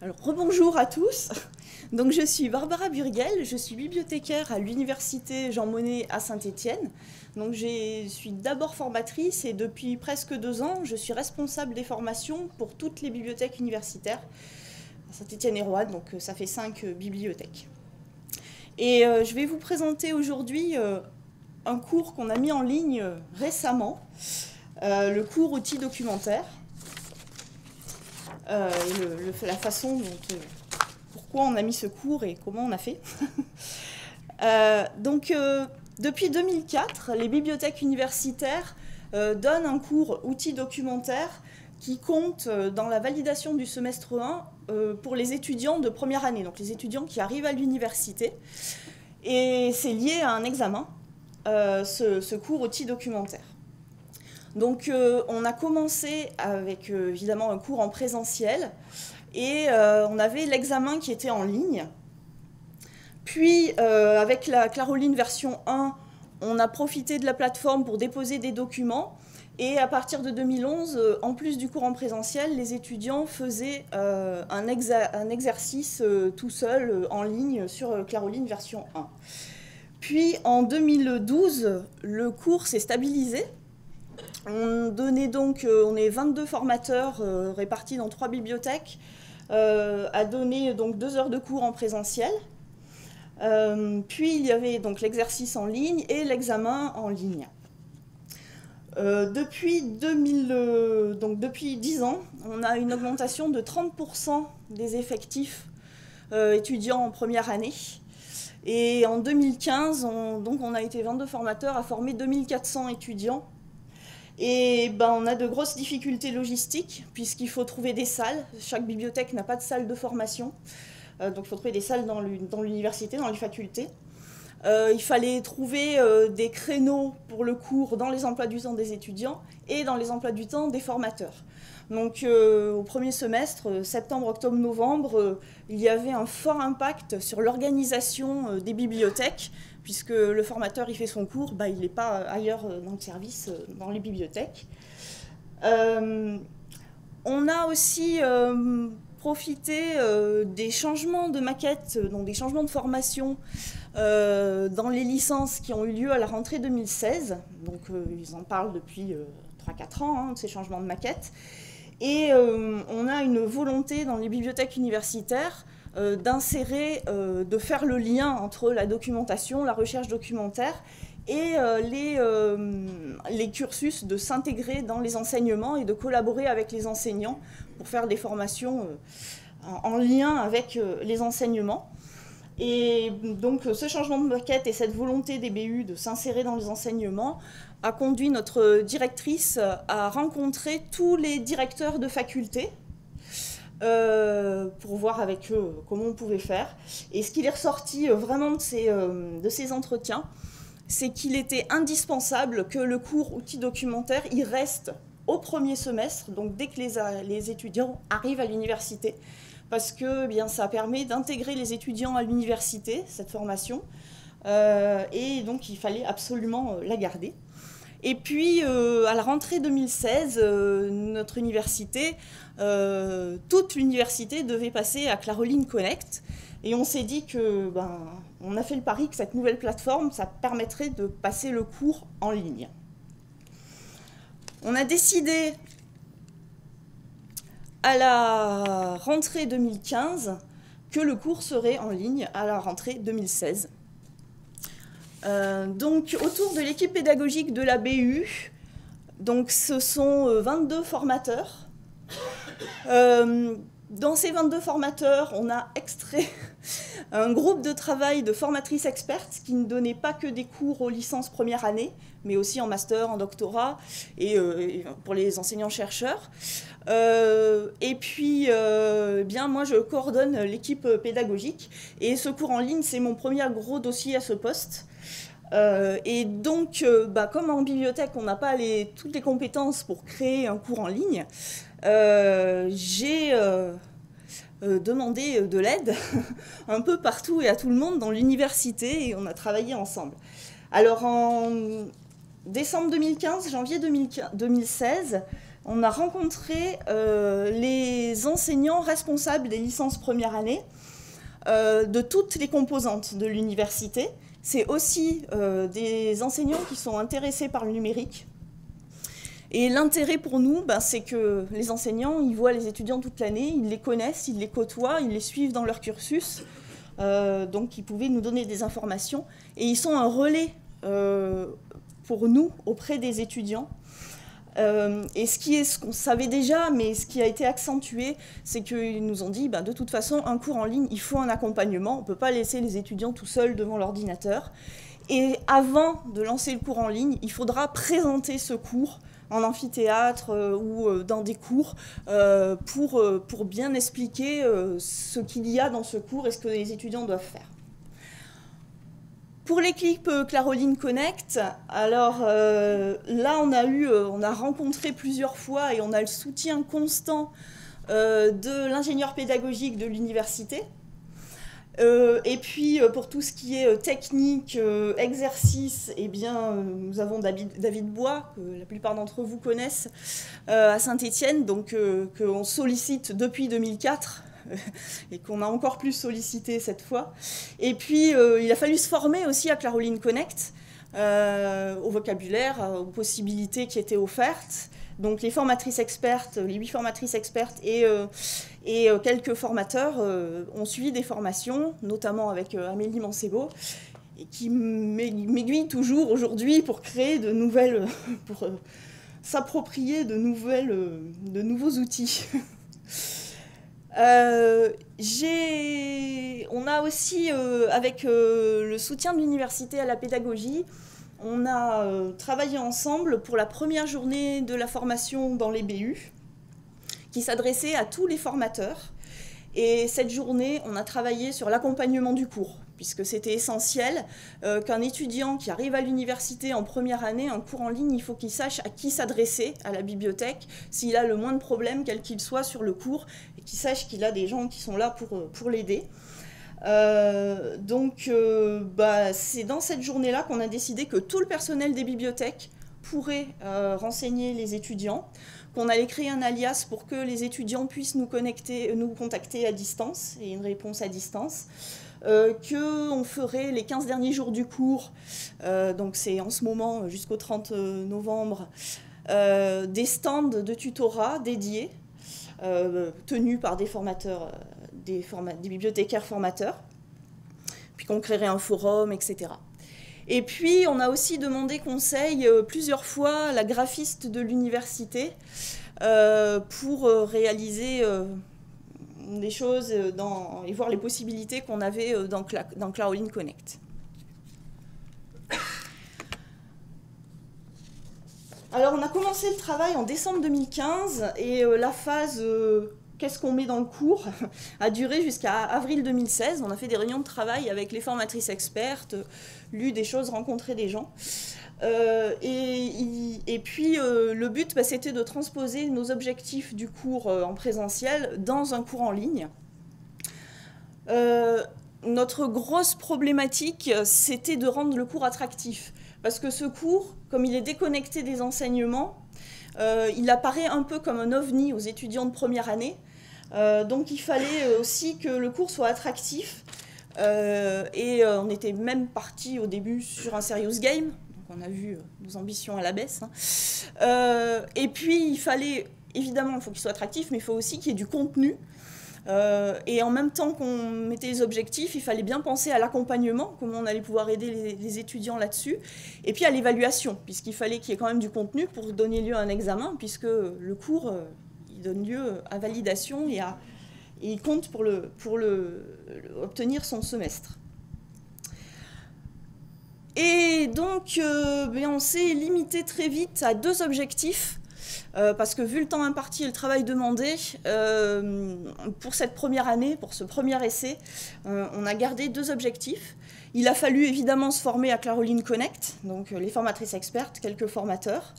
Alors, rebonjour à tous. Donc, je suis Barbara Burguel, je suis bibliothécaire à l'Université Jean Monnet à Saint-Étienne. Donc, je suis d'abord formatrice et depuis presque 2 ans, je suis responsable des formations pour toutes les bibliothèques universitaires à Saint-Étienne et Roanne, donc ça fait 5 bibliothèques. Et je vais vous présenter aujourd'hui un cours qu'on a mis en ligne récemment, le cours outils documentaires. La façon dont, pourquoi on a mis ce cours et comment on a fait. Depuis 2004, les bibliothèques universitaires donnent un cours outils documentaires qui compte dans la validation du semestre 1 pour les étudiants de première année, donc les étudiants qui arrivent à l'université. Et c'est lié à un examen, ce cours outils documentaires. Donc on a commencé avec évidemment un cours en présentiel et on avait l'examen qui était en ligne. Puis avec la Claroline version 1, on a profité de la plateforme pour déposer des documents et à partir de 2011, en plus du cours en présentiel, les étudiants faisaient un exercice tout seul en ligne sur Claroline version 1. Puis en 2012, le cours s'est stabilisé. On est 22 formateurs répartis dans 3 bibliothèques à donner donc 2 heures de cours en présentiel. Puis il y avait donc l'exercice en ligne et l'examen en ligne. Depuis 10 ans, on a une augmentation de 30% des effectifs étudiants en première année. Et en 2015, on a été 22 formateurs à former 2400 étudiants. Et on a de grosses difficultés logistiques, puisqu'il faut trouver des salles. Chaque bibliothèque n'a pas de salle de formation. Donc il faut trouver des salles dans l'université, dans les facultés. Il fallait trouver des créneaux pour le cours dans les emplois du temps des étudiants et dans les emplois du temps des formateurs. Donc au premier semestre, septembre, octobre, novembre, il y avait un fort impact sur l'organisation des bibliothèques, puisque le formateur il fait son cours, il n'est pas ailleurs dans le service, dans les bibliothèques. On a aussi profité des changements de maquettes, donc des changements de formation dans les licences qui ont eu lieu à la rentrée 2016. Donc ils en parlent depuis 3-4 ans, de ces changements de maquettes. Et on a une volonté dans les bibliothèques universitaires d'insérer, de faire le lien entre la documentation, la recherche documentaire et les cursus, de s'intégrer dans les enseignements et de collaborer avec les enseignants pour faire des formations en lien avec les enseignements. Et donc ce changement de maquette et cette volonté des BU de s'insérer dans les enseignements a conduit notre directrice à rencontrer tous les directeurs de faculté pour voir avec eux comment on pouvait faire. Et ce qui est ressorti vraiment de ces entretiens, c'est qu'il était indispensable que le cours outils documentaires il reste au premier semestre, donc dès que les étudiants arrivent à l'université, parce que ça permet d'intégrer les étudiants à l'université, cette formation, et donc il fallait absolument la garder. Et puis, à la rentrée 2016, notre université, toute l'université devait passer à Claroline Connect. Et on s'est dit que, on a fait le pari que cette nouvelle plateforme, ça permettrait de passer le cours en ligne. On a décidé, à la rentrée 2015, que le cours serait en ligne à la rentrée 2016. Donc, autour de l'équipe pédagogique de la BU, donc ce sont 22 formateurs. Dans ces 22 formateurs, on a extrait un groupe de travail de formatrices expertes qui ne donnaient pas que des cours aux licences première année, mais aussi en master, en doctorat et pour les enseignants-chercheurs. Et puis, moi, je coordonne l'équipe pédagogique. Et ce cours en ligne, c'est mon premier gros dossier à ce poste. Et donc, comme en bibliothèque, on n'a pas toutes les compétences pour créer un cours en ligne, j'ai demandé de l'aide un peu partout et à tout le monde dans l'université, et on a travaillé ensemble. Alors, en décembre 2015, janvier 2016, on a rencontré les enseignants responsables des licences première année de toutes les composantes de l'université. C'est aussi des enseignants qui sont intéressés par le numérique. Et l'intérêt pour nous, c'est que les enseignants, ils voient les étudiants toute l'année, ils les connaissent, ils les côtoient, ils les suivent dans leur cursus. Donc ils pouvaient nous donner des informations. Et ils sont un relais pour nous auprès des étudiants. Et ce qu'on savait déjà, mais ce qui a été accentué, c'est qu'ils nous ont dit, de toute façon, un cours en ligne, il faut un accompagnement. On ne peut pas laisser les étudiants tout seuls devant l'ordinateur. Et avant de lancer le cours en ligne, il faudra présenter ce cours en amphithéâtre ou dans des cours pour bien expliquer ce qu'il y a dans ce cours et ce que les étudiants doivent faire. Pour l'équipe Claroline Connect, alors là on a rencontré plusieurs fois et on a le soutien constant de l'ingénieur pédagogique de l'université. Et puis pour tout ce qui est technique, exercice, eh bien, nous avons David Bois, que la plupart d'entre vous connaissent, à Saint-Étienne, donc qu'on sollicite depuis 2004 et qu'on a encore plus sollicité cette fois. Et puis il a fallu se former aussi à Claroline Connect, au vocabulaire, aux possibilités qui étaient offertes. Donc les formatrices expertes, les 8 formatrices expertes et quelques formateurs ont suivi des formations, notamment avec Amélie Mancebo, et qui m'aiguille toujours aujourd'hui pour créer de nouvelles, pour s'approprier de nouveaux outils. On a aussi, avec le soutien de l'université à la pédagogie, on a travaillé ensemble pour la première journée de la formation dans les BU, qui s'adressait à tous les formateurs. Et cette journée, on a travaillé sur l'accompagnement du cours, puisque c'était essentiel qu'un étudiant qui arrive à l'université en première année, un cours en ligne, il faut qu'il sache à qui s'adresser à la bibliothèque, s'il a le moindre problème, quel qu'il soit sur le cours, et qu'il sache qu'il a des gens qui sont là pour l'aider. C'est dans cette journée-là qu'on a décidé que tout le personnel des bibliothèques pourrait renseigner les étudiants, qu'on allait créer un alias pour que les étudiants puissent nous contacter à distance, et une réponse à distance, qu'on ferait les 15 derniers jours du cours, donc c'est en ce moment jusqu'au 30 novembre, des stands de tutorat dédiés, tenus par des formateurs, des bibliothécaires formateurs, puis qu'on créerait un forum, etc. Et puis, on a aussi demandé conseil plusieurs fois à la graphiste de l'université pour réaliser des choses et voir les possibilités qu'on avait dans Claroline Connect. Alors, on a commencé le travail en décembre 2015 et la phase qu'est-ce qu'on met dans le cours a duré jusqu'à avril 2016. On a fait des réunions de travail avec les formatrices expertes, lu des choses, rencontré des gens. Et puis, le but, c'était de transposer nos objectifs du cours en présentiel dans un cours en ligne. Notre grosse problématique, c'était de rendre le cours attractif. Parce que ce cours, comme il est déconnecté des enseignements, il apparaît un peu comme un ovni aux étudiants de première année. Donc il fallait aussi que le cours soit attractif. On était même parti au début sur un serious game. Donc on a vu nos ambitions à la baisse. Et puis il fallait, évidemment, il faut qu'il soit attractif, mais il faut aussi qu'il y ait du contenu. Et en même temps qu'on mettait les objectifs, il fallait bien penser à l'accompagnement, comment on allait pouvoir aider les étudiants là-dessus, et puis à l'évaluation, puisqu'il fallait qu'il y ait quand même du contenu pour donner lieu à un examen, puisque le cours, il donne lieu à validation et il compte pour obtenir son semestre. Et donc, on s'est limité très vite à 2 objectifs, parce que vu le temps imparti et le travail demandé, pour cette première année, pour ce premier essai, on a gardé 2 objectifs. Il a fallu évidemment se former à Claroline Connect, donc les formatrices expertes, quelques formateurs.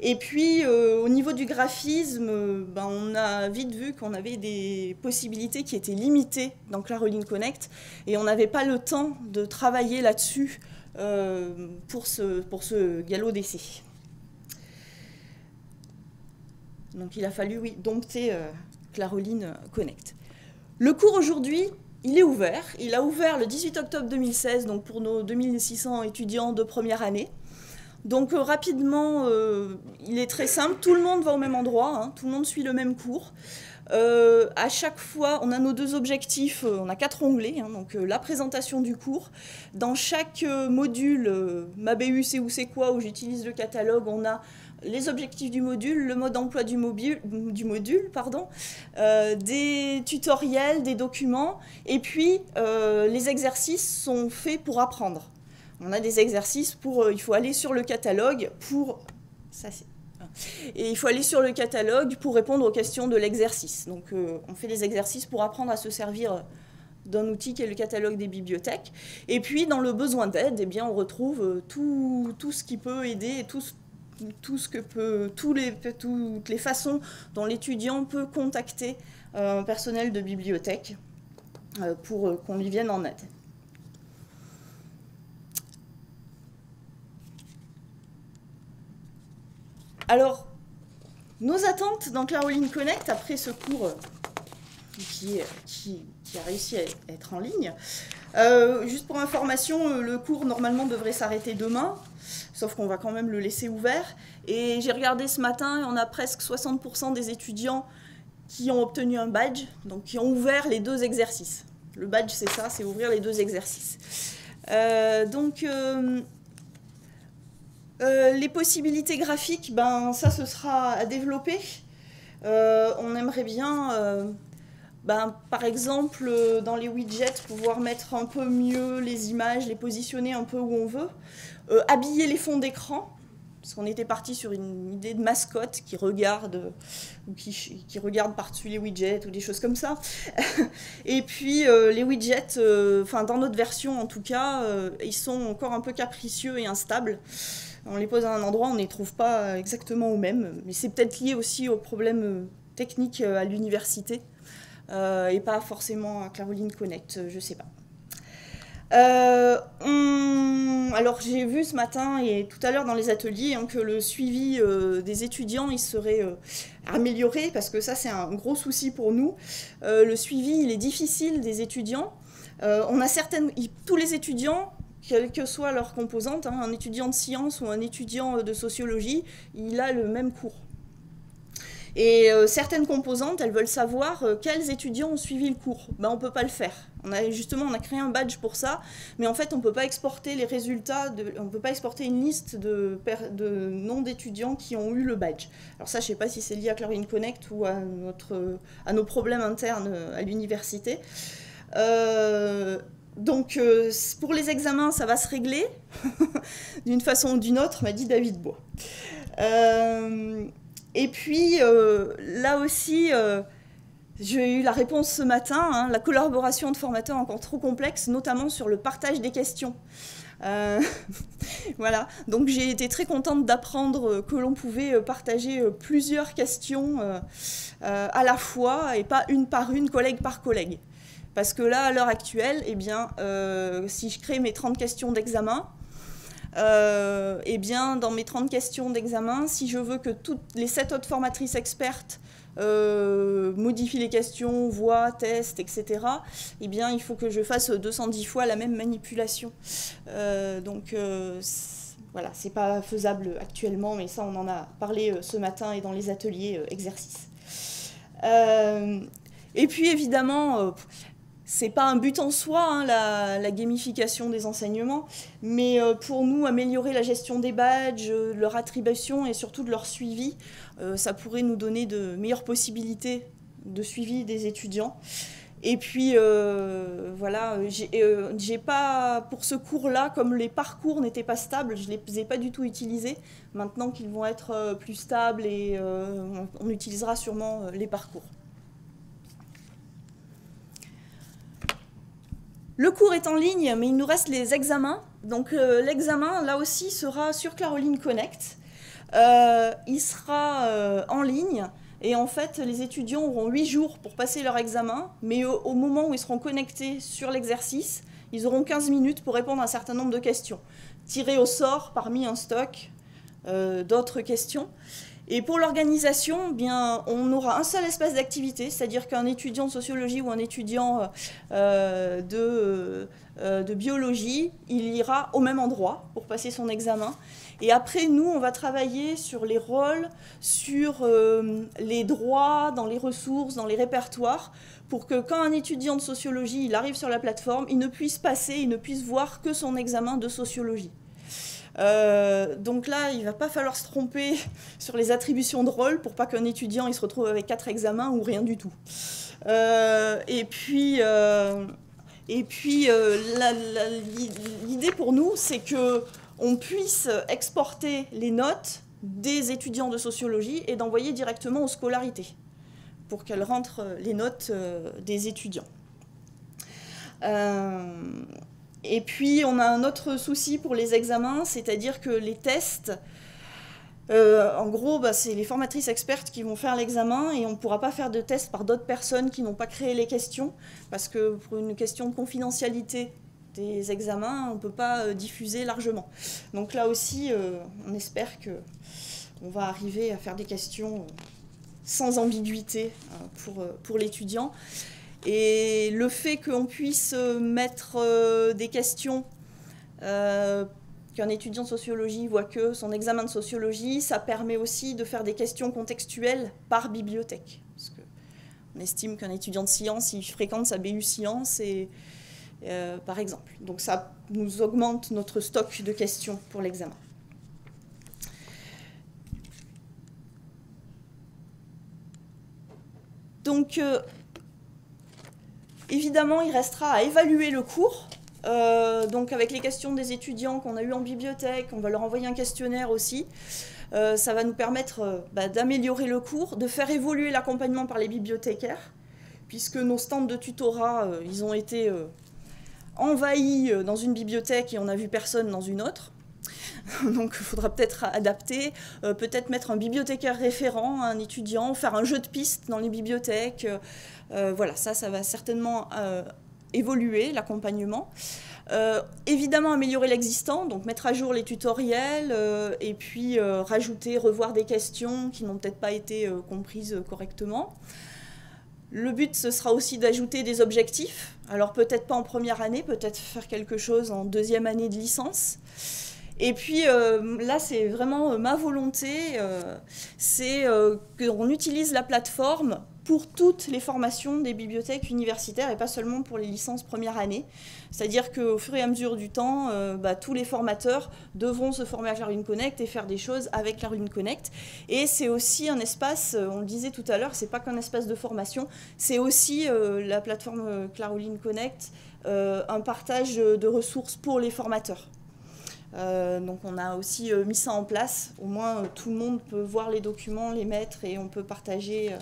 Et puis au niveau du graphisme, on a vite vu qu'on avait des possibilités qui étaient limitées dans Claroline Connect, et on n'avait pas le temps de travailler là-dessus pour ce galop d'essai. Donc il a fallu, oui, dompter Caroline Connect. Le cours aujourd'hui, il est ouvert. Il a ouvert le 18 octobre 2016, donc pour nos 2600 étudiants de première année. Donc rapidement, il est très simple, tout le monde va au même endroit, hein, tout le monde suit le même cours. À chaque fois, on a nos 2 objectifs, on a 4 onglets, hein, donc la présentation du cours. Dans chaque module, ma BU c'est où c'est quoi, où j'utilise le catalogue, on a les objectifs du module, le mode d'emploi du module, des tutoriels, des documents, et puis les exercices sont faits pour apprendre. On a des exercices pour... il faut aller sur le catalogue pour... Et il faut aller sur le catalogue pour répondre aux questions de l'exercice. Donc on fait des exercices pour apprendre à se servir d'un outil qui est le catalogue des bibliothèques. Et puis dans le besoin d'aide, eh bien, on retrouve tout ce qui peut aider, toutes les façons dont l'étudiant peut contacter un personnel de bibliothèque pour qu'on lui vienne en aide. Alors, nos attentes dans Caroline Connect, après ce cours qui a réussi à être en ligne, juste pour information, le cours normalement devrait s'arrêter demain, sauf qu'on va quand même le laisser ouvert. Et j'ai regardé ce matin, et on a presque 60% des étudiants qui ont obtenu un badge, donc qui ont ouvert les 2 exercices. Le badge, c'est ça, c'est ouvrir les 2 exercices. Les possibilités graphiques, ben, ça, ce sera à développer. On aimerait bien, par exemple, dans les widgets, pouvoir mettre un peu mieux les images, les positionner un peu où on veut. Habiller les fonds d'écran, parce qu'on était parti sur une idée de mascotte qui regarde, ou qui regarde par-dessus les widgets, ou des choses comme ça. Et puis, les widgets, dans notre version en tout cas, ils sont encore un peu capricieux et instables. On les pose à un endroit, on ne les trouve pas exactement au même. Mais c'est peut-être lié aussi aux problèmes techniques à l'université et pas forcément à Caroline Connect, je ne sais pas. Alors j'ai vu ce matin et tout à l'heure dans les ateliers que le suivi des étudiants il serait amélioré parce que ça c'est un gros souci pour nous. Le suivi il est difficile des étudiants. On a tous les étudiants, quelle que soit leur composante, un étudiant de sciences ou un étudiant de sociologie, il a le même cours. Et certaines composantes, elles veulent savoir quels étudiants ont suivi le cours. Ben, on ne peut pas le faire. On a créé un badge pour ça, mais en fait, on ne peut pas exporter les résultats, on ne peut pas exporter une liste de noms d'étudiants qui ont eu le badge. Alors ça, je ne sais pas si c'est lié à Caroline Connect ou à nos problèmes internes à l'université. Donc, pour les examens, ça va se régler, d'une façon ou d'une autre, m'a dit David Bois. Et puis, là aussi, j'ai eu la réponse ce matin, la collaboration de formateurs encore trop complexe, notamment sur le partage des questions. Voilà, donc j'ai été très contente d'apprendre que l'on pouvait partager plusieurs questions à la fois, et pas une par une, collègue par collègue. Parce que là, à l'heure actuelle, eh bien, si je crée mes 30 questions d'examen, eh bien, dans mes 30 questions d'examen, si je veux que toutes les 7 autres formatrices expertes modifient les questions, voient, testent, etc., eh bien, il faut que je fasse 210 fois la même manipulation. Voilà, c'est pas faisable actuellement, mais ça, on en a parlé ce matin et dans les ateliers exercices. Et puis, évidemment... c'est pas un but en soi, la gamification des enseignements, mais pour nous, améliorer la gestion des badges, leur attribution et surtout de leur suivi, ça pourrait nous donner de meilleures possibilités de suivi des étudiants. Et puis, voilà, j'ai pas, pour ce cours-là, comme les parcours n'étaient pas stables, je ne les ai pas du tout utilisés. Maintenant qu'ils vont être plus stables, et on utilisera sûrement les parcours. Le cours est en ligne, mais il nous reste les examens. Donc l'examen, là aussi, sera sur Caroline Connect. Il sera en ligne. Et en fait, les étudiants auront 8 jours pour passer leur examen. Mais au moment où ils seront connectés sur l'exercice, ils auront 15 minutes pour répondre à un certain nombre de questions. Tirées au sort parmi un stock d'autres questions. Et pour l'organisation, bien, on aura un seul espace d'activité, c'est-à-dire qu'un étudiant de sociologie ou un étudiant de biologie, il ira au même endroit pour passer son examen. Et après, nous, on va travailler sur les rôles, sur les droits dans les ressources, dans les répertoires, pour que quand un étudiant de sociologie il arrive sur la plateforme, il ne puisse passer, il ne puisse voir que son examen de sociologie. Donc là, il ne va pas falloir se tromper sur les attributions de rôle pour pas qu'un étudiant il se retrouve avec 4 examens ou rien du tout. L'idée pour nous, c'est qu'on puisse exporter les notes des étudiants de sociologie et d'envoyer directement aux scolarités pour qu'elles rentrent les notes des étudiants. Et puis, on a un autre souci pour les examens, c'est-à-dire que les tests, en gros, c'est les formatrices expertes qui vont faire l'examen et on ne pourra pas faire de tests par d'autres personnes qui n'ont pas créé les questions, parce que pour une question de confidentialité des examens, on ne peut pas diffuser largement. Donc là aussi, on espère qu'on va arriver à faire des questions sans ambiguïté pour l'étudiant. Et le fait qu'on puisse mettre des questions, qu'un étudiant de sociologie voit que son examen de sociologie, ça permet aussi de faire des questions contextuelles par bibliothèque. Parce qu'on estime qu'un étudiant de sciences, il fréquente sa BU Sciences, par exemple. Donc ça nous augmente notre stock de questions pour l'examen. Donc, évidemment, il restera à évaluer le cours. Donc avec les questions des étudiants qu'on a eues en bibliothèque, on va leur envoyer un questionnaire aussi. Ça va nous permettre d'améliorer le cours, de faire évoluer l'accompagnement par les bibliothécaires, puisque nos stands de tutorat, ils ont été envahis dans une bibliothèque et on n'a vu personne dans une autre. Donc il faudra peut-être adapter, peut-être mettre un bibliothécaire référent, un étudiant, faire un jeu de pistes dans les bibliothèques. Voilà, ça va certainement évoluer, l'accompagnement. Évidemment, améliorer l'existant, donc mettre à jour les tutoriels et puis rajouter, revoir des questions qui n'ont peut-être pas été comprises correctement. Le but, ce sera aussi d'ajouter des objectifs. Alors peut-être pas en première année, peut-être faire quelque chose en deuxième année de licence. Et puis là, c'est vraiment ma volonté, c'est qu'on utilise la plateforme pour toutes les formations des bibliothèques universitaires et pas seulement pour les licences première année. C'est-à-dire qu'au fur et à mesure du temps, tous les formateurs devront se former à Claroline Connect et faire des choses avec Claroline Connect. Et c'est aussi un espace, on le disait tout à l'heure, c'est pas qu'un espace de formation, c'est aussi la plateforme Claroline Connect, un partage de ressources pour les formateurs. Donc on a aussi mis ça en place, au moins tout le monde peut voir les documents, les mettre et on peut partager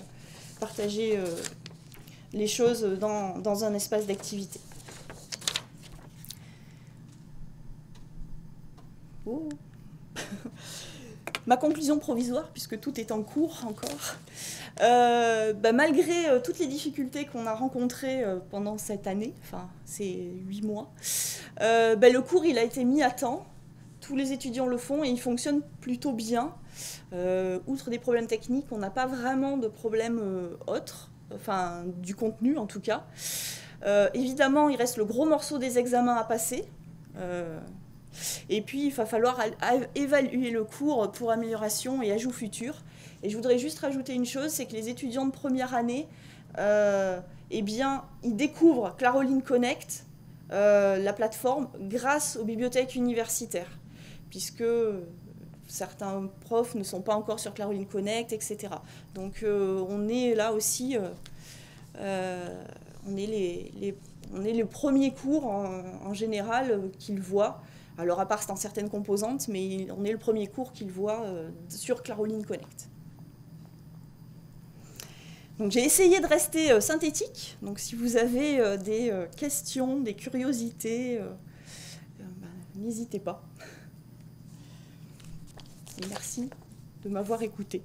les choses dans un espace d'activité. Oh. Ma conclusion provisoire, puisque tout est en cours encore, malgré toutes les difficultés qu'on a rencontrées pendant cette année, enfin ces 8 mois, le cours il a été mis à temps. Tous les étudiants le font et il fonctionne plutôt bien. Outre des problèmes techniques, on n'a pas vraiment de problèmes autres, enfin du contenu en tout cas. Évidemment, il reste le gros morceau des examens à passer. Et puis, il va falloir évaluer le cours pour amélioration et ajout futur. Et je voudrais juste rajouter une chose, c'est que les étudiants de première année, ils découvrent Claroline Connect, la plateforme, grâce aux bibliothèques universitaires, puisque certains profs ne sont pas encore sur Claroline Connect, etc. Donc on est là aussi, on est le premier cours en général qu'ils voient. Alors à part dans certaines composantes, mais on est le premier cours qu'ils voient sur Claroline Connect. Donc j'ai essayé de rester synthétique. Donc si vous avez des questions, des curiosités, n'hésitez pas. Et merci de m'avoir écouté.